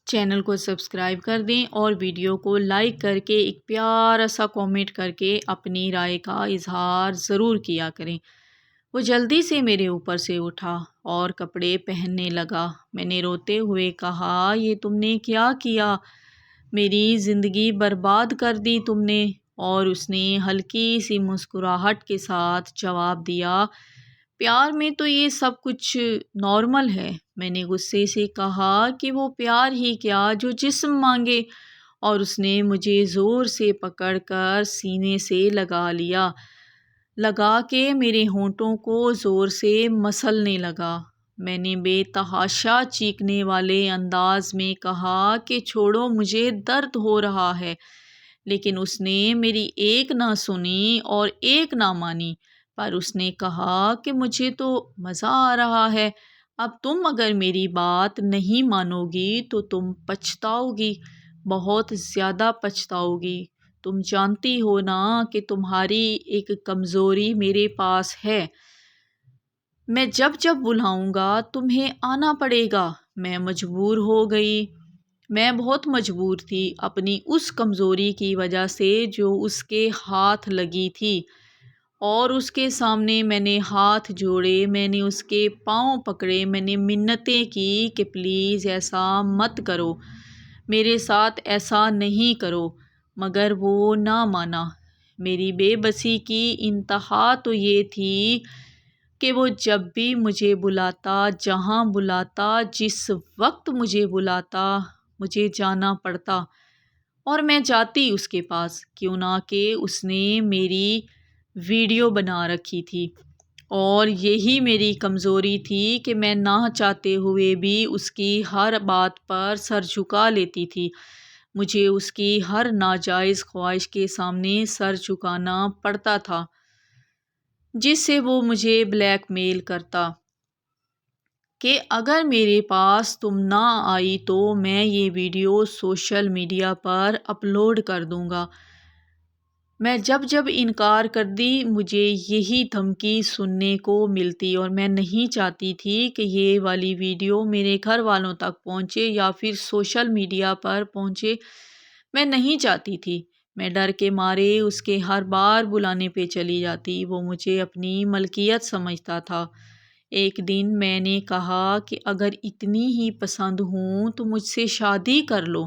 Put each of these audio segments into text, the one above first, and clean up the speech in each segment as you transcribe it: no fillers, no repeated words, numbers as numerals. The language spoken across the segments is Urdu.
چینل کو سبسکرائب کر دیں اور ویڈیو کو لائک کر کے ایک پیارا سا کامنٹ کر کے اپنی رائے کا اظہار ضرور کیا کریں۔ وہ جلدی سے میرے اوپر سے اٹھا اور کپڑے پہننے لگا۔ میں نے روتے ہوئے کہا، یہ تم نے کیا کیا؟ میری زندگی برباد کر دی تم نے۔ اور اس نے ہلکی سی مسکراہٹ کے ساتھ جواب دیا، پیار میں تو یہ سب کچھ نارمل ہے۔ میں نے غصے سے کہا کہ وہ پیار ہی کیا جو جسم مانگے، اور اس نے مجھے زور سے پکڑ کر سینے سے لگا کے میرے ہونٹوں کو زور سے مسلنے لگا۔ میں نے بے تحاشا چیخنے والے انداز میں کہا کہ چھوڑو، مجھے درد ہو رہا ہے، لیکن اس نے میری ایک نہ سنی اور ایک نہ مانی۔ پر اس نے کہا کہ مجھے تو مزہ آ رہا ہے، اب تم اگر میری بات نہیں مانو گی تو تم پچھتاؤ گی، بہت زیادہ پچھتاؤ گی۔ تم جانتی ہو نا کہ تمہاری ایک کمزوری میرے پاس ہے، میں جب جب بلاؤں گا تمہیں آنا پڑے گا۔ میں مجبور ہو گئی، میں بہت مجبور تھی اپنی اس کمزوری کی وجہ سے جو اس کے ہاتھ لگی تھی، اور اس کے سامنے میں نے ہاتھ جوڑے، میں نے اس کے پاؤں پکڑے، میں نے منتیں کی کہ پلیز ایسا مت کرو، میرے ساتھ ایسا نہیں کرو، مگر وہ نہ مانا۔ میری بے بسی کی انتہا تو یہ تھی کہ وہ جب بھی مجھے بلاتا، جہاں بلاتا، جس وقت مجھے بلاتا، مجھے جانا پڑتا، اور میں جاتی اس کے پاس، کیوں نہ کہ اس نے میری ویڈیو بنا رکھی تھی۔ اور یہی میری کمزوری تھی کہ میں نہ چاہتے ہوئے بھی اس کی ہر بات پر سر جھکا لیتی تھی۔ مجھے اس کی ہر ناجائز خواہش کے سامنے سر جھکانا پڑتا تھا، جس سے وہ مجھے بلیک میل کرتا کہ اگر میرے پاس تم نہ آئی تو میں یہ ویڈیو سوشل میڈیا پر اپلوڈ کر دوں گا۔ میں جب جب انکار کرتی مجھے یہی دھمکی سننے کو ملتی، اور میں نہیں چاہتی تھی کہ یہ والی ویڈیو میرے گھر والوں تک پہنچے یا پھر سوشل میڈیا پر پہنچے، میں نہیں چاہتی تھی۔ میں ڈر کے مارے اس کے ہر بار بلانے پہ چلی جاتی، وہ مجھے اپنی ملکیت سمجھتا تھا۔ ایک دن میں نے کہا کہ اگر اتنی ہی پسند ہوں تو مجھ سے شادی کر لو،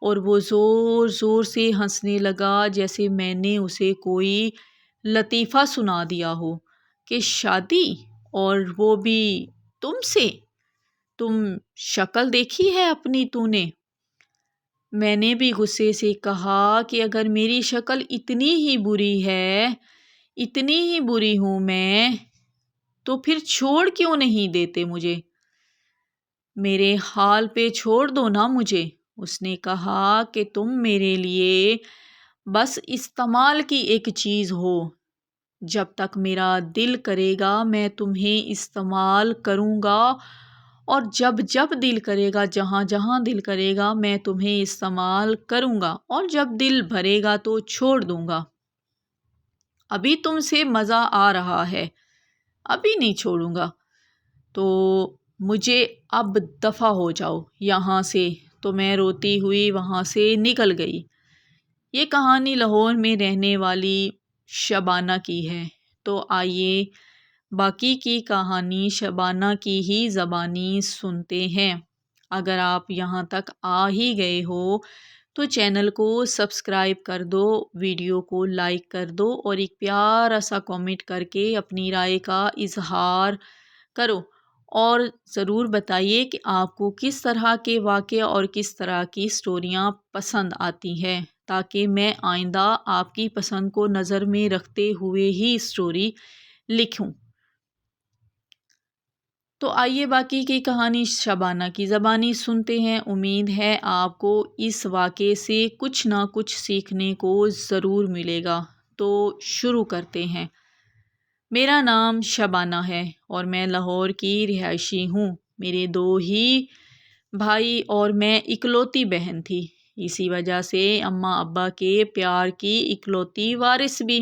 اور وہ زور زور سے ہنسنے لگا جیسے میں نے اسے کوئی لطیفہ سنا دیا ہو کہ شادی، اور وہ بھی تم سے؟ تم شکل دیکھی ہے اپنی تو نے؟ میں نے بھی غصے سے کہا کہ اگر میری شکل اتنی ہی بری ہے، اتنی ہی بری ہوں میں، تو پھر چھوڑ کیوں نہیں دیتے مجھے؟ میرے حال پہ چھوڑ دو نا مجھے۔ اس نے کہا کہ تم میرے لیے بس استعمال کی ایک چیز ہو، جب تک میرا دل کرے گا میں تمہیں استعمال کروں گا، اور جب جب دل کرے گا، جہاں جہاں دل کرے گا میں تمہیں استعمال کروں گا، اور جب دل بھرے گا تو چھوڑ دوں گا۔ ابھی تم سے مزہ آ رہا ہے، ابھی نہیں چھوڑوں گا، تو مجھے اب دفع ہو جاؤ یہاں سے۔ تو میں روتی ہوئی وہاں سے نکل گئی۔ یہ کہانی لاہور میں رہنے والی شبانہ کی ہے۔ تو آئیے باقی کی کہانی شبانہ کی ہی زبانی سنتے ہیں۔ اگر آپ یہاں تک آ ہی گئے ہو تو چینل کو سبسکرائب کر دو، ویڈیو کو لائک کر دو، اور ایک پیارا سا کامنٹ کر کے اپنی رائے کا اظہار کرو، اور ضرور بتائیے کہ آپ کو کس طرح کے واقعے اور کس طرح کی سٹوریاں پسند آتی ہیں، تاکہ میں آئندہ آپ کی پسند کو نظر میں رکھتے ہوئے ہی سٹوری لکھوں۔ تو آئیے باقی کی کہانی شبانہ کی زبانی سنتے ہیں۔ امید ہے آپ کو اس واقعے سے کچھ نہ کچھ سیکھنے کو ضرور ملے گا۔ تو شروع کرتے ہیں۔ میرا نام شبانہ ہے اور میں لاہور کی رہائشی ہوں۔ میرے 2 ہی بھائی اور میں اکلوتی بہن تھی، اسی وجہ سے اماں ابا کے پیار کی اکلوتی وارث بھی۔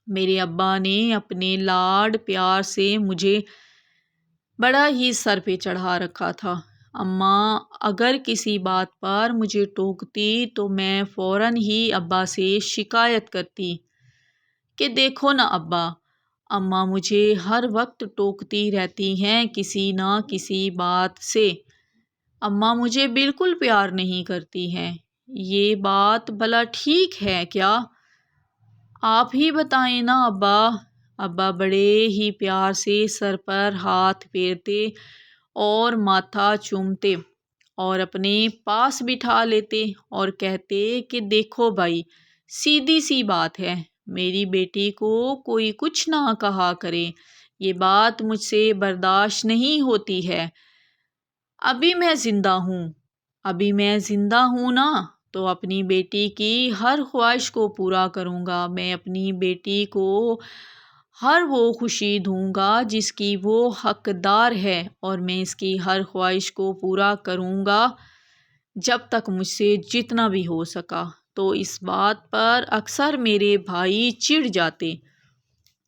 میرے ابا نے اپنے لاڈ پیار سے مجھے بڑا ہی سر پہ چڑھا رکھا تھا۔ اماں اگر کسی بات پر مجھے ٹوکتی تو میں فوراً ہی ابا سے شکایت کرتی کہ دیکھو نا ابا، اماں مجھے ہر وقت ٹوکتی رہتی ہیں کسی نہ کسی بات سے۔ اماں مجھے بالکل پیار نہیں کرتی ہیں، یہ بات بھلا ٹھیک ہے کیا؟ آپ ہی بتائیں نا ابا۔ ابا بڑے ہی پیار سے سر پر ہاتھ پھیرتے اور ماتھا چومتے اور اپنے پاس بٹھا لیتے اور کہتے کہ دیکھو بھائی، سیدھی سی بات ہے، میری بیٹی کو کوئی کچھ نہ کہا کرے، یہ بات مجھ سے برداشت نہیں ہوتی ہے۔ ابھی میں زندہ ہوں نا، تو اپنی بیٹی کی ہر خواہش کو پورا کروں گا۔ میں اپنی بیٹی کو ہر وہ خوشی دوں گا جس کی وہ حقدار ہے، اور میں اس کی ہر خواہش کو پورا کروں گا جب تک مجھ سے جتنا بھی ہو سکا۔ تو اس بات پر اکثر میرے بھائی چڑ جاتے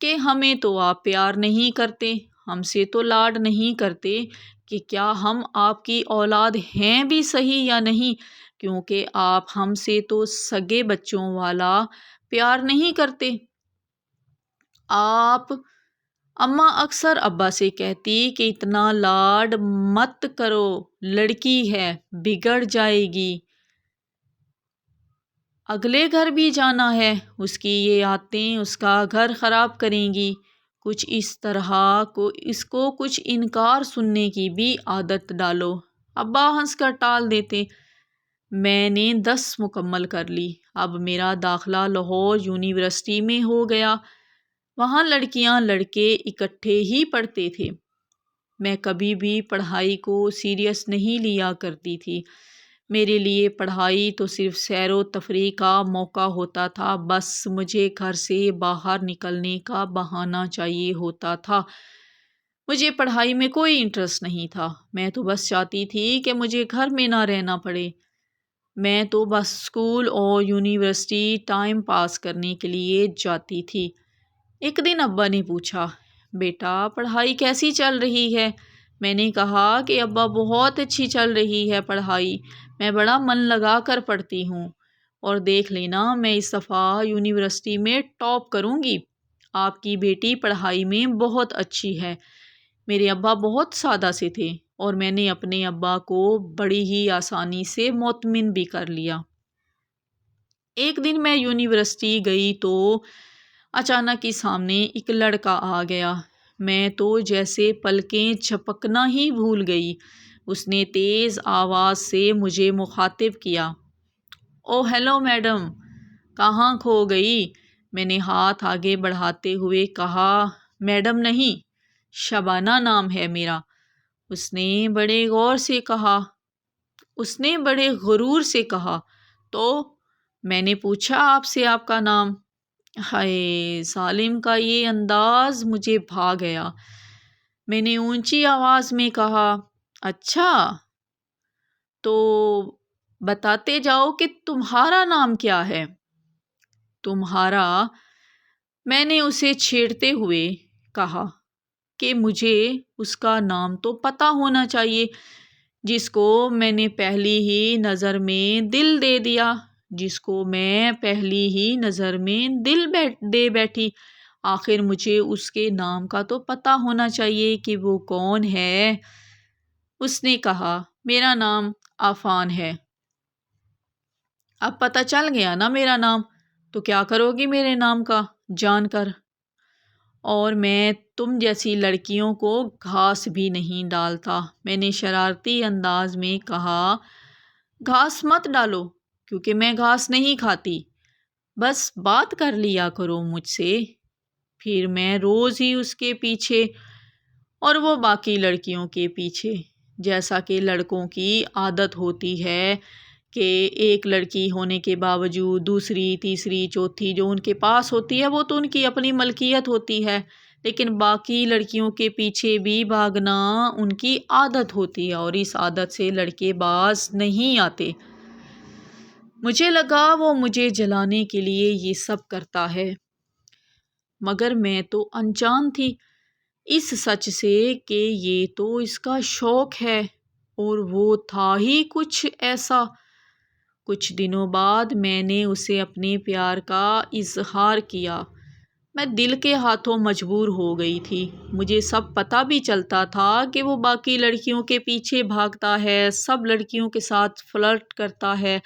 کہ ہمیں تو آپ پیار نہیں کرتے، ہم سے تو لاڈ نہیں کرتے، کہ کیا ہم آپ کی اولاد ہیں بھی صحیح یا نہیں، کیونکہ آپ ہم سے تو سگے بچوں والا پیار نہیں کرتے۔ اماں اکثر ابا سے کہتی کہ اتنا لاڈ مت کرو، لڑکی ہے، بگڑ جائے گی، اگلے گھر بھی جانا ہے، اس کی یہ عادتیں اس کا گھر خراب کریں گی۔ کچھ اس طرح اس کو کچھ انکار سننے کی بھی عادت ڈالو۔ ابا ہنس کر ٹال دیتے۔ میں نے 10 مکمل کر لی، اب میرا داخلہ لاہور یونیورسٹی میں ہو گیا۔ وہاں لڑکیاں لڑکے اکٹھے ہی پڑھتے تھے۔ میں کبھی بھی پڑھائی کو سیریس نہیں لیا کرتی تھی۔ میرے لیے پڑھائی تو صرف سیر و تفریح کا موقع ہوتا تھا، بس مجھے گھر سے باہر نکلنے کا بہانہ چاہیے ہوتا تھا۔ مجھے پڑھائی میں کوئی انٹرسٹ نہیں تھا، میں تو بس چاہتی تھی کہ مجھے گھر میں نہ رہنا پڑے۔ میں تو بس اسکول اور یونیورسٹی ٹائم پاس کرنے کے لیے جاتی تھی۔ ایک دن ابا نے پوچھا، بیٹا پڑھائی کیسی چل رہی ہے؟ میں نے کہا کہ ابا بہت اچھی چل رہی ہے پڑھائی، میں بڑا من لگا کر پڑھتی ہوں، اور دیکھ لینا میں اس دفعہ یونیورسٹی میں ٹاپ کروں گی۔ آپ کی بیٹی پڑھائی میں بہت اچھی ہے۔ میرے ابا بہت سادہ سے تھے، اور میں نے اپنے ابا کو بڑی ہی آسانی سے مطمئن بھی کر لیا۔ ایک دن میں یونیورسٹی گئی تو اچانک ہی سامنے ایک لڑکا آ گیا۔ میں تو جیسے پلکیں جھپکنا ہی بھول گئی۔ اس نے تیز آواز سے مجھے مخاطب کیا، او ہیلو میڈم، کہاں کھو گئی؟ میں نے ہاتھ آگے بڑھاتے ہوئے کہا، میڈم نہیں، شبانہ نام ہے میرا۔ اس نے بڑے غرور سے کہا، تو میں نے پوچھا آپ سے آپ کا نام۔ ہائے، ظالم کا یہ انداز مجھے بھا گیا۔ میں نے اونچی آواز میں کہا، اچھا تو بتاتے جاؤ کہ تمہارا نام کیا ہے؟ تمہارا؟ میں نے اسے چھیڑتے ہوئے کہا کہ مجھے اس کا نام تو پتہ ہونا چاہیے جس کو میں نے پہلی ہی نظر میں دل دے دیا، دے بیٹھی۔ آخر مجھے اس کے نام کا تو پتہ ہونا چاہیے کہ وہ کون ہے۔ اس نے کہا، میرا نام عفان ہے۔ اب پتہ چل گیا نا میرا نام، تو کیا کرو گی میرے نام کا جان کر؟ اور میں تم جیسی لڑکیوں کو گھاس بھی نہیں ڈالتا۔ میں نے شرارتی انداز میں کہا، گھاس مت ڈالو، کیونکہ میں گھاس نہیں کھاتی، بس بات کر لیا کرو مجھ سے۔ پھر میں روز ہی اس کے پیچھے اور وہ باقی لڑکیوں کے پیچھے، جیسا کہ لڑکوں کی عادت ہوتی ہے کہ ایک لڑکی ہونے کے باوجود دوسری، تیسری، چوتھی جو ان کے پاس ہوتی ہے وہ تو ان کی اپنی ملکیت ہوتی ہے، لیکن باقی لڑکیوں کے پیچھے بھی بھاگنا ان کی عادت ہوتی ہے، اور اس عادت سے لڑکے باز نہیں آتے۔ مجھے لگا وہ مجھے جلانے کے لیے یہ سب کرتا ہے، مگر میں تو انجان تھی اس سچ سے کہ یہ تو اس کا شوق ہے، اور وہ تھا ہی کچھ ایسا۔ کچھ دنوں بعد میں نے اسے اپنے پیار کا اظہار کیا۔ میں دل کے ہاتھوں مجبور ہو گئی تھی۔ مجھے سب پتہ بھی چلتا تھا کہ وہ باقی لڑکیوں کے پیچھے بھاگتا ہے، سب لڑکیوں کے ساتھ فلرٹ کرتا ہے۔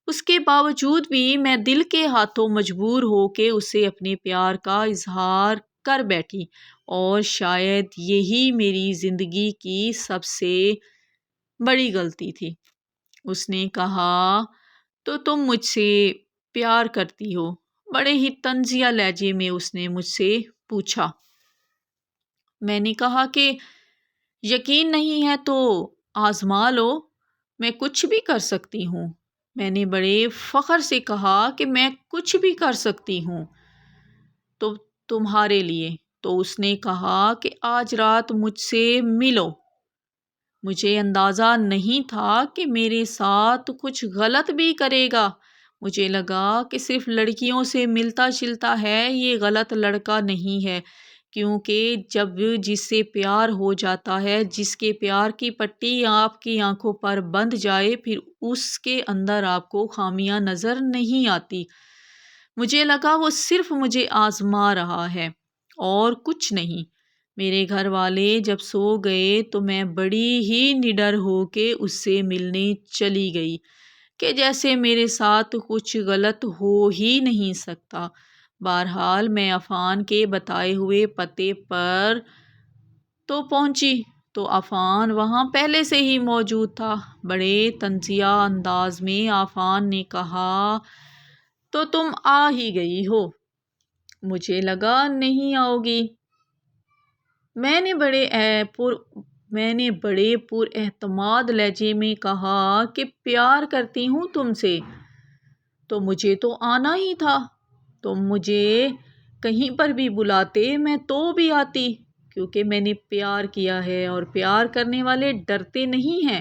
اس کے باوجود بھی میں دل کے ہاتھوں مجبور ہو کے اسے اپنے پیار کا اظہار کر بیٹھی، اور شاید یہی میری زندگی کی سب سے بڑی غلطی تھی۔ اس نے کہا، تو تم مجھ سے پیار کرتی ہو؟ بڑے ہی طنزیہ لہجے میں اس نے مجھ سے پوچھا۔ میں نے کہا کہ یقین نہیں ہے تو آزما لو، میں کچھ بھی کر سکتی ہوں۔ میں نے بڑے فخر سے کہا کہ میں کچھ بھی کر سکتی ہوں تو تمہارے لیے۔ تو اس نے کہا کہ آج رات مجھ سے ملو۔ مجھے اندازہ نہیں تھا کہ میرے ساتھ کچھ غلط بھی کرے گا۔ مجھے لگا کہ صرف لڑکیوں سے ملتا جلتا ہے، یہ غلط لڑکا نہیں ہے، کیونکہ جب جس سے پیار ہو جاتا ہے، جس کے پیار کی پٹی آپ کی آنکھوں پر بندھ جائے، پھر اس کے اندر آپ کو خامیاں نظر نہیں آتی۔ مجھے لگا وہ صرف مجھے آزما رہا ہے اور کچھ نہیں۔ میرے گھر والے جب سو گئے تو میں بڑی ہی نڈر ہو کے اس سے ملنے چلی گئی کہ جیسے میرے ساتھ کچھ غلط ہو ہی نہیں سکتا۔ بہرحال میں عفان کے بتائے ہوئے پتے پر تو پہنچی تو عفان وہاں پہلے سے ہی موجود تھا۔ بڑے طنزیہ انداز میں عفان نے کہا، تو تم آ ہی گئی ہو؟ مجھے لگا نہیں آؤ گی۔ میں نے بڑے پر اعتماد لہجے میں کہا کہ پیار کرتی ہوں تم سے، تو مجھے تو آنا ہی تھا۔ تم مجھے کہیں پر بھی بلاتے میں تو بھی آتی، کیونکہ میں نے پیار کیا ہے، اور پیار کرنے والے ڈرتے نہیں ہیں،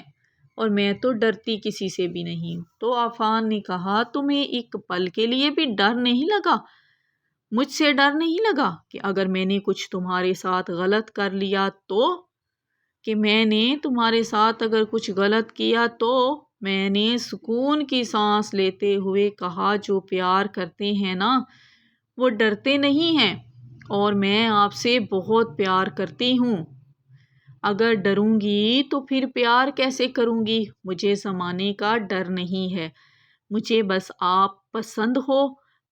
اور میں تو ڈرتی کسی سے بھی نہیں۔ تو عفان نے کہا، تمہیں ایک پل کے لیے بھی ڈر نہیں لگا؟ مجھ سے ڈر نہیں لگا کہ اگر میں نے کچھ تمہارے ساتھ غلط کر لیا تو؟ کہ میں نے تمہارے ساتھ اگر کچھ غلط کیا تو؟ میں نے سکون کی سانس لیتے ہوئے کہا، جو پیار کرتے ہیں نا وہ ڈرتے نہیں ہیں، اور میں آپ سے بہت پیار کرتی ہوں۔ اگر ڈروں گی تو پھر پیار کیسے کروں گی؟ مجھے زمانے کا ڈر نہیں ہے، مجھے بس آپ پسند ہو،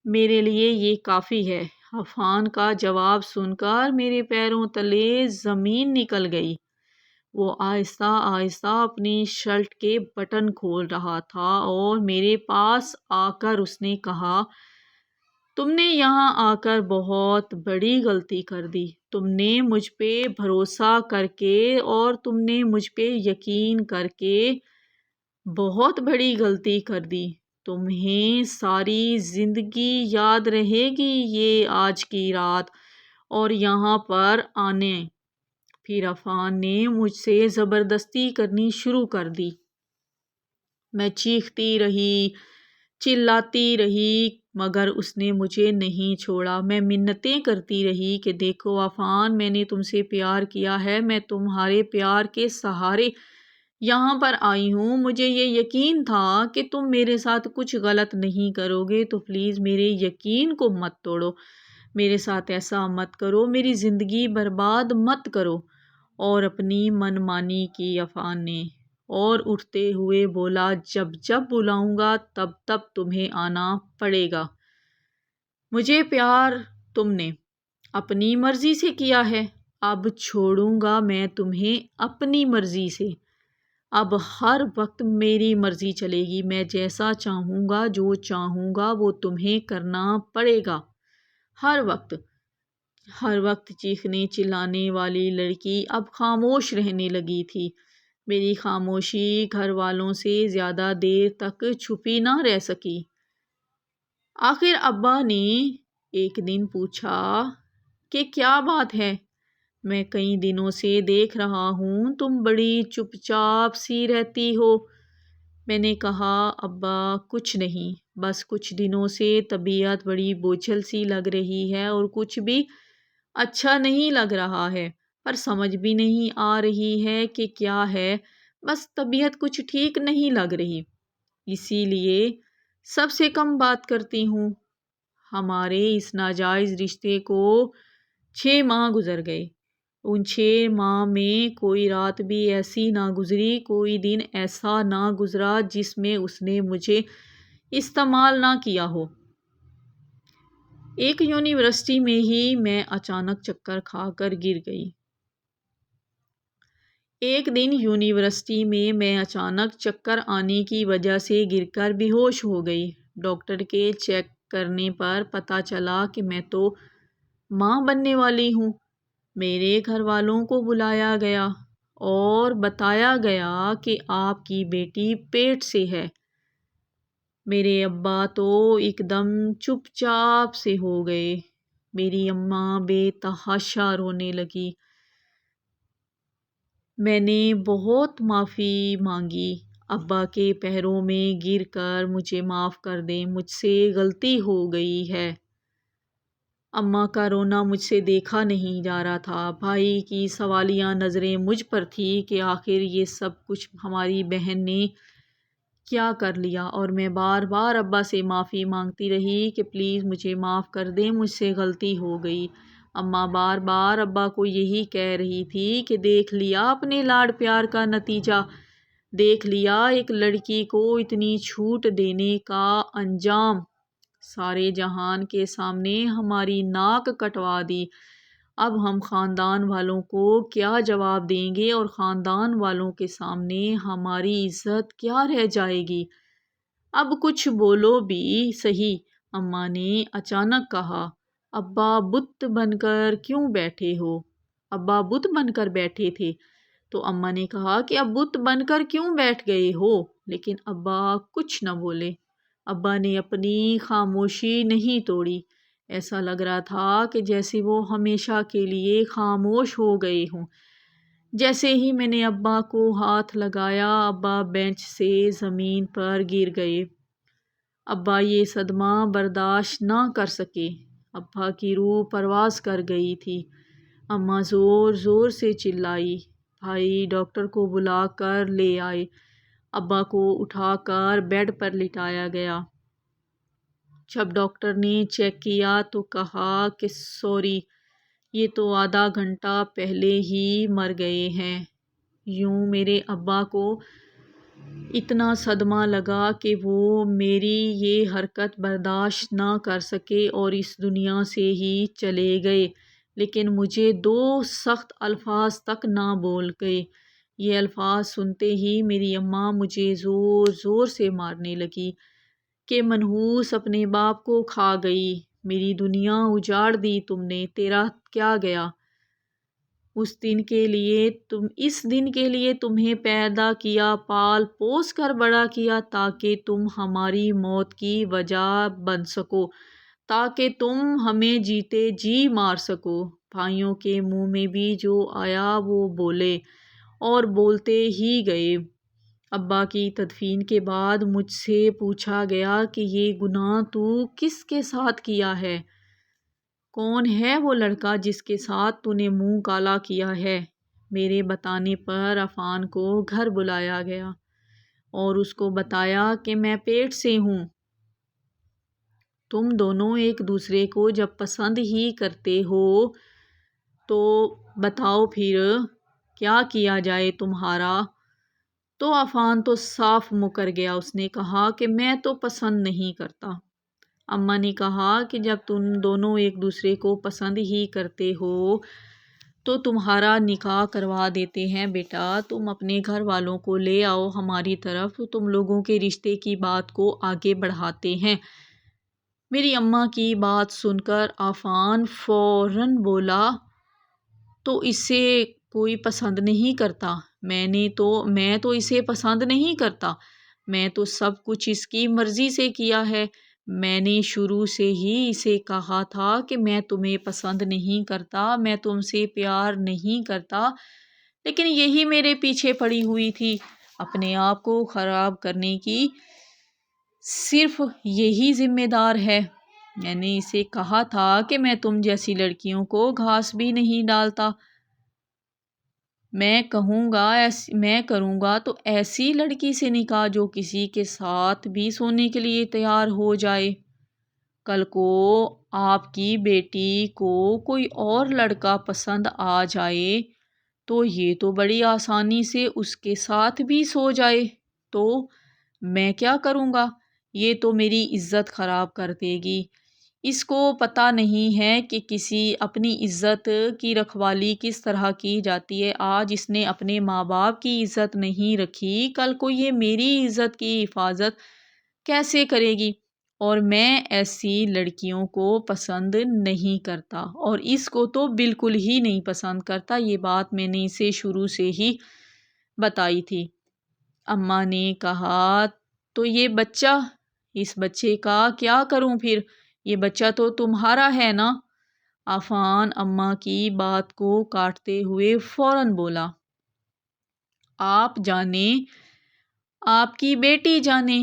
میرے لیے یہ کافی ہے۔ عفان کا جواب سن کر میرے پیروں تلے زمین نکل گئی۔ وہ آہستہ آہستہ اپنی شرٹ کے بٹن کھول رہا تھا، اور میرے پاس آ کر اس نے کہا، تم نے یہاں آ کر بہت بڑی غلطی کر دی۔ تم نے مجھ پہ بھروسہ کر کے اور تم نے مجھ پہ یقین کر کے بہت بڑی غلطی کر دی۔ تمہیں ساری زندگی یاد رہے گی یہ آج کی رات اور یہاں پر آنے۔ پھر عفان نے مجھ سے زبردستی کرنی شروع کر دی۔ میں چیختی رہی، چلاتی رہی، مگر اس نے مجھے نہیں چھوڑا۔ میں منتیں کرتی رہی کہ دیکھو عفان، میں نے تم سے پیار کیا ہے، میں تمہارے پیار کے سہارے یہاں پر آئی ہوں۔ مجھے یہ یقین تھا کہ تم میرے ساتھ کچھ غلط نہیں کرو گے، تو پلیز میرے یقین کو مت توڑو، میرے ساتھ ایسا مت کرو، میری زندگی برباد مت کرو۔ اور اپنی من مانی کی عفان نے، اور اٹھتے ہوئے بولا، جب جب بلاؤں گا تب تب تمہیں آنا پڑے گا۔ مجھے پیار تم نے اپنی مرضی سے کیا ہے، اب چھوڑوں گا میں تمہیں اپنی مرضی سے۔ اب ہر وقت میری مرضی چلے گی، میں جیسا چاہوں گا، جو چاہوں گا وہ تمہیں کرنا پڑے گا۔ ہر وقت چیخنے چلانے والی لڑکی اب خاموش رہنے لگی تھی۔ میری خاموشی گھر والوں سے زیادہ دیر تک چھپی نہ رہ سکی۔ آخر ابا نے ایک دن پوچھا کہ کیا بات ہے؟ میں کئی دنوں سے دیکھ رہا ہوں تم بڑی چپ چاپ سی رہتی ہو۔ میں نے کہا، ابا کچھ نہیں، بس کچھ دنوں سے طبیعت بڑی بوجھل سی لگ رہی ہے، اور کچھ بھی اچھا نہیں لگ رہا ہے، پر سمجھ بھی نہیں آ رہی ہے کہ کیا ہے۔ بس طبیعت کچھ ٹھیک نہیں لگ رہی، اسی لیے سب سے کم بات کرتی ہوں۔ ہمارے اس ناجائز رشتے کو 6 ماہ گزر گئے۔ ان 6 ماہ میں کوئی رات بھی ایسی نہ گزری، کوئی دن ایسا نہ گزرا جس میں اس نے مجھے استعمال نہ کیا ہو۔ ایک یونیورسٹی میں ہی میں اچانک چکر کھا کر گر گئی۔ ایک دن یونیورسٹی میں اچانک چکر آنے کی وجہ سے گر کر بے ہوش ہو گئی۔ ڈاکٹر کے چیک کرنے پر پتہ چلا کہ میں تو ماں بننے والی ہوں۔ میرے گھر والوں کو بلایا گیا اور بتایا گیا کہ آپ کی بیٹی پیٹ سے ہے۔ میرے ابا تو ایک دم چپ چاپ سے ہو گئے۔ میری اماں بے تحاشا رونے لگی۔ میں نے بہت معافی مانگی۔ ابا کے پیروں میں گر کر مجھے معاف کر دیں، مجھ سے غلطی ہو گئی ہے۔ اماں کا رونا مجھ سے دیکھا نہیں جا رہا تھا۔ بھائی کی سوالیہ نظریں مجھ پر تھی کہ آخر یہ سب کچھ ہماری بہن نے کیا کر لیا، اور میں بار بار ابا سے معافی مانگتی رہی کہ پلیز مجھے معاف کر دیں، مجھ سے غلطی ہو گئی۔ اماں بار بار ابا کو یہی کہہ رہی تھی کہ دیکھ لیا اپنے لاڈ پیار کا نتیجہ، دیکھ لیا ایک لڑکی کو اتنی چھوٹ دینے کا انجام، سارے جہان کے سامنے ہماری ناک کٹوا دی۔ اب ہم خاندان والوں کو کیا جواب دیں گے اور خاندان والوں کے سامنے ہماری عزت کیا رہ جائے گی؟ اب کچھ بولو بھی صحیح، اماں نے اچانک کہا۔ ابا بت بن کر کیوں بیٹھے ہو؟ ابا بت بن کر بیٹھے تھے تو اماں نے کہا کہ اب بت بن کر کیوں بیٹھ گئے ہو؟ لیکن ابا کچھ نہ بولے۔ ابا نے اپنی خاموشی نہیں توڑی۔ ایسا لگ رہا تھا کہ جیسے وہ ہمیشہ کے لیے خاموش ہو گئے ہوں۔ جیسے ہی میں نے ابا کو ہاتھ لگایا، ابا بینچ سے زمین پر گر گئے۔ ابا یہ صدمہ برداشت نہ کر سکے۔ ابا کی روح پرواز کر گئی تھی۔ اماں زور زور سے چلائی۔ بھائی ڈاکٹر کو بلا کر لے آئے۔ ابا کو اٹھا کر بیڈ پر لٹایا گیا۔ جب ڈاکٹر نے چیک کیا تو کہا کہ سوری، یہ تو آدھا گھنٹہ پہلے ہی مر گئے ہیں۔ یوں میرے ابا کو اتنا صدمہ لگا کہ وہ میری یہ حرکت برداشت نہ کر سکے اور اس دنیا سے ہی چلے گئے، لیکن مجھے 2 سخت الفاظ تک نہ بول گئے۔ یہ الفاظ سنتے ہی میری اماں مجھے زور زور سے مارنے لگی کہ منحوس اپنے باپ کو کھا گئی، میری دنیا اجاڑ دی تم نے، تیرا کیا گیا؟ اس دن کے لیے تمہیں پیدا کیا، پال پوس کر بڑا کیا تاکہ تم ہماری موت کی وجہ بن سکو، تاکہ تم ہمیں جیتے جی مار سکو۔ بھائیوں کے منہ میں بھی جو آیا وہ بولے اور بولتے ہی گئے۔ ابا کی تدفین کے بعد مجھ سے پوچھا گیا کہ یہ گناہ تو کس کے ساتھ کیا ہے؟ کون ہے وہ لڑکا جس کے ساتھ تو نے منہ کالا کیا ہے؟ میرے بتانے پر عفان کو گھر بلایا گیا اور اس کو بتایا کہ میں پیٹ سے ہوں۔ تم دونوں ایک دوسرے کو جب پسند ہی کرتے ہو تو بتاؤ پھر کیا کیا جائے تمہارا؟ تو عفان تو صاف مکر گیا۔ اس نے کہا کہ میں تو پسند نہیں کرتا۔ اماں نے کہا کہ جب تم دونوں ایک دوسرے کو پسند ہی کرتے ہو تو تمہارا نکاح کروا دیتے ہیں بیٹا، تم اپنے گھر والوں کو لے آؤ ہماری طرف، تو تم لوگوں کے رشتے کی بات کو آگے بڑھاتے ہیں۔ میری اماں کی بات سن کر عفان فوراً بولا تو اسے کوئی پسند نہیں کرتا، میں تو اسے پسند نہیں کرتا، میں تو سب کچھ اس کی مرضی سے کیا ہے۔ میں نے شروع سے ہی اسے کہا تھا کہ میں تمہیں پسند نہیں کرتا، میں تم سے پیار نہیں کرتا، لیکن یہی میرے پیچھے پڑی ہوئی تھی، اپنے آپ کو خراب کرنے کی صرف یہی ذمہ دار ہے۔ میں نے اسے کہا تھا کہ میں تم جیسی لڑکیوں کو گھاس بھی نہیں ڈالتا۔ میں کروں گا تو ایسی لڑکی سے نکاح جو کسی کے ساتھ بھی سونے کے لیے تیار ہو جائے۔ کل کو آپ کی بیٹی کو کوئی اور لڑکا پسند آ جائے تو یہ تو بڑی آسانی سے اس کے ساتھ بھی سو جائے تو میں کیا کروں گا؟ یہ تو میری عزت خراب کر دے گی۔ اس کو پتہ نہیں ہے کہ کسی اپنی عزت کی رکھوالی کس طرح کی جاتی ہے۔ آج اس نے اپنے ماں باپ کی عزت نہیں رکھی، کل کو یہ میری عزت کی حفاظت کیسے کرے گی؟ اور میں ایسی لڑکیوں کو پسند نہیں کرتا، اور اس کو تو بالکل ہی نہیں پسند کرتا۔ یہ بات میں نے اسے شروع سے ہی بتائی تھی۔ اماں نے کہا تو یہ بچہ، اس بچے کا کیا کروں پھر؟ یہ بچہ تو تمہارا ہے نا؟ عفان اماں کی بات کو کاٹتے ہوئے فوراً بولا، آپ جانے، آپ کی بیٹی جانے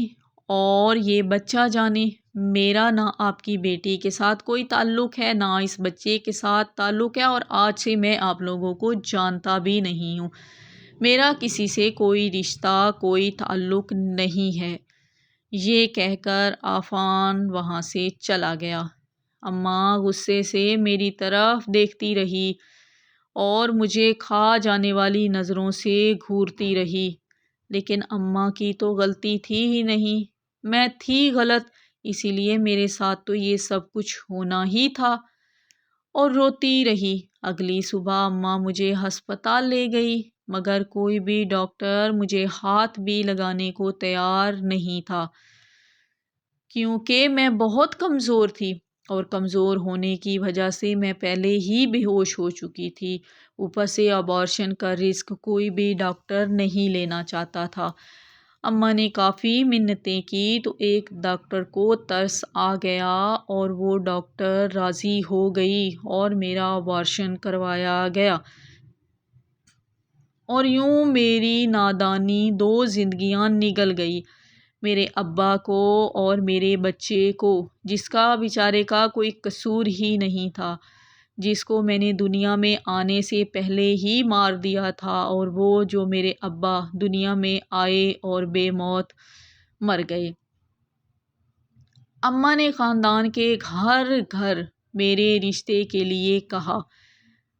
اور یہ بچہ جانے، میرا نہ آپ کی بیٹی کے ساتھ کوئی تعلق ہے نہ اس بچے کے ساتھ تعلق ہے، اور آج سے میں آپ لوگوں کو جانتا بھی نہیں ہوں۔ میرا کسی سے کوئی رشتہ، کوئی تعلق نہیں ہے۔ یہ کہہ کر عفان وہاں سے چلا گیا۔ اماں غصے سے میری طرف دیکھتی رہی اور مجھے کھا جانے والی نظروں سے گھورتی رہی، لیکن اماں کی تو غلطی تھی ہی نہیں، میں تھی غلط، اسی لیے میرے ساتھ تو یہ سب کچھ ہونا ہی تھا، اور روتی رہی۔ اگلی صبح اماں مجھے ہسپتال لے گئی، مگر کوئی بھی ڈاکٹر مجھے ہاتھ بھی لگانے کو تیار نہیں تھا، کیونکہ میں بہت کمزور تھی، اور کمزور ہونے کی وجہ سے میں پہلے ہی بے ہوش ہو چکی تھی۔ اوپر سے ابارشن کا رسک کوئی بھی ڈاکٹر نہیں لینا چاہتا تھا۔ اماں نے کافی منتیں کی تو ایک ڈاکٹر کو ترس آ گیا اور وہ ڈاکٹر راضی ہو گئی اور میرا ابارشن کروایا گیا، اور یوں میری نادانی 2 زندگیاں نگل گئی، میرے ابا کو اور میرے بچے کو، جس کا بیچارے کا کوئی قصور ہی نہیں تھا، جس کو میں نے دنیا میں آنے سے پہلے ہی مار دیا تھا، اور وہ جو میرے ابا دنیا میں آئے اور بے موت مر گئے۔ اماں نے خاندان کے ہر گھر میرے رشتے کے لیے کہا،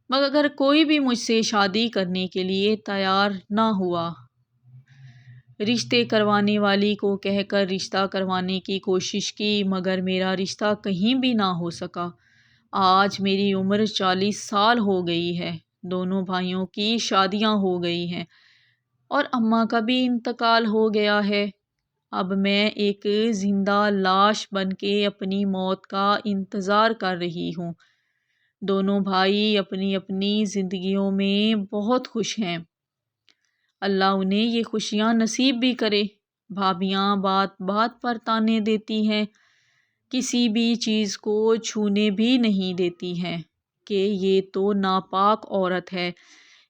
مگر کوئی بھی مجھ سے شادی کرنے کے لیے تیار نہ ہوا۔ رشتے کروانے والی کو کہہ کر رشتہ کروانے کی کوشش کی، مگر میرا رشتہ کہیں بھی نہ ہو سکا۔ آج میری عمر 40 سال ہو گئی ہے، دونوں بھائیوں کی شادیاں ہو گئی ہیں، اور اماں کا بھی انتقال ہو گیا ہے۔ اب میں ایک زندہ لاش بن کے اپنی موت کا انتظار کر رہی ہوں۔ دونوں بھائی اپنی اپنی زندگیوں میں بہت خوش ہیں، اللہ انہیں یہ خوشیاں نصیب بھی کرے۔ بھابیاں بات بات پر طعنے دیتی ہیں، کسی بھی چیز کو چھونے بھی نہیں دیتی ہیں کہ یہ تو ناپاک عورت ہے،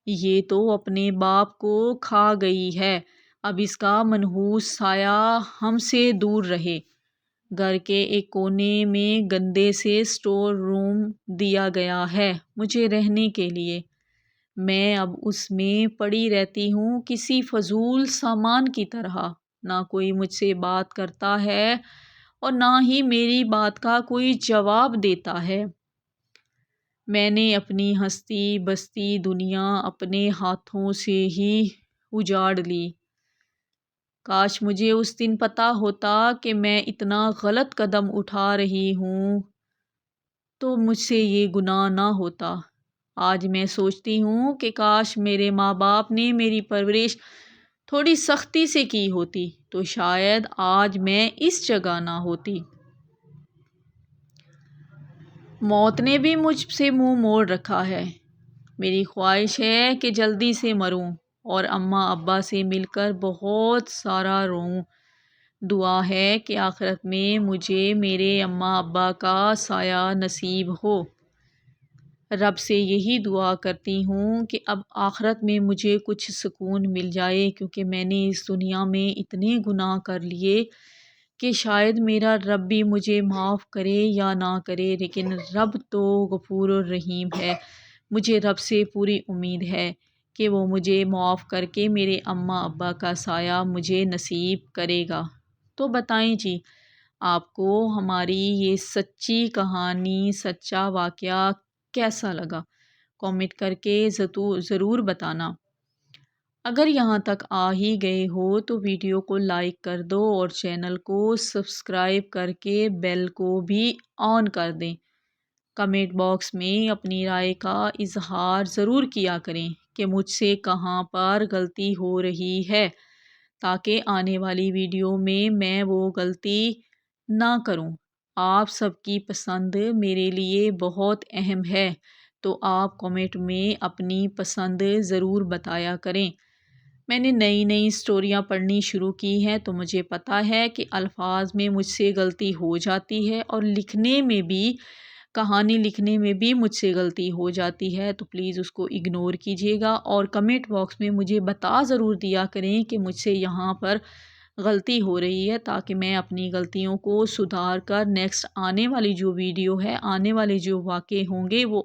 یہ تو اپنے باپ کو کھا گئی ہے، اب اس کا منحوس سایہ ہم سے دور رہے۔ گھر کے ایک کونے میں گندے سے اسٹور روم دیا گیا ہے مجھے رہنے کے لیے، میں اب اس میں پڑی رہتی ہوں کسی فضول سامان کی طرح، نہ کوئی مجھ سے بات کرتا ہے اور نہ ہی میری بات کا کوئی جواب دیتا ہے۔ میں نے اپنی ہستی بستی دنیا اپنے ہاتھوں سے ہی اجاڑ لی۔ کاش مجھے اس دن پتہ ہوتا کہ میں اتنا غلط قدم اٹھا رہی ہوں تو مجھ سے یہ گناہ نہ ہوتا۔ آج میں سوچتی ہوں کہ کاش میرے ماں باپ نے میری پرورش تھوڑی سختی سے کی ہوتی تو شاید آج میں اس جگہ نہ ہوتی۔ موت نے بھی مجھ سے منہ موڑ رکھا ہے، میری خواہش ہے کہ جلدی سے مروں اور اماں ابا سے مل کر بہت سارا روں۔ دعا ہے کہ آخرت میں مجھے میرے اماں ابا کا سایہ نصیب ہو۔ رب سے یہی دعا کرتی ہوں کہ اب آخرت میں مجھے کچھ سکون مل جائے، کیونکہ میں نے اس دنیا میں اتنے گناہ کر لیے کہ شاید میرا رب بھی مجھے معاف کرے یا نہ کرے، لیکن رب تو غفور الرحیم ہے۔ مجھے رب سے پوری امید ہے کہ وہ مجھے معاف کر کے میرے اماں ابا کا سایہ مجھے نصیب کرے گا۔ تو بتائیں جی، آپ کو ہماری یہ سچی کہانی، سچا واقعہ کیسا لگا؟ کامنٹ کر کے ضرور بتانا۔ اگر یہاں تک آ ہی گئے ہو تو ویڈیو کو لائک کر دو اور چینل کو سبسکرائب کر کے بیل کو بھی آن کر دیں۔ کمنٹ باکس میں اپنی رائے کا اظہار ضرور کیا کریں کہ مجھ سے کہاں پر غلطی ہو رہی ہے، تاکہ آنے والی ویڈیو میں وہ غلطی نہ کروں۔ آپ سب کی پسند میرے لیے بہت اہم ہے، تو آپ کمنٹ میں اپنی پسند ضرور بتایا کریں۔ میں نے نئی سٹوریاں پڑھنی شروع کی ہیں تو مجھے پتہ ہے کہ الفاظ میں مجھ سے غلطی ہو جاتی ہے، اور لکھنے میں بھی، کہانی لکھنے میں بھی مجھ سے غلطی ہو جاتی ہے، تو پلیز اس کو اگنور کیجیے گا اور کمنٹ باکس میں مجھے بتا ضرور دیا کریں کہ مجھ سے یہاں پر غلطی ہو رہی ہے، تاکہ میں اپنی غلطیوں کو سدھار کر نیکسٹ آنے والی جو ویڈیو ہے، آنے والے جو واقعے ہوں گے وہ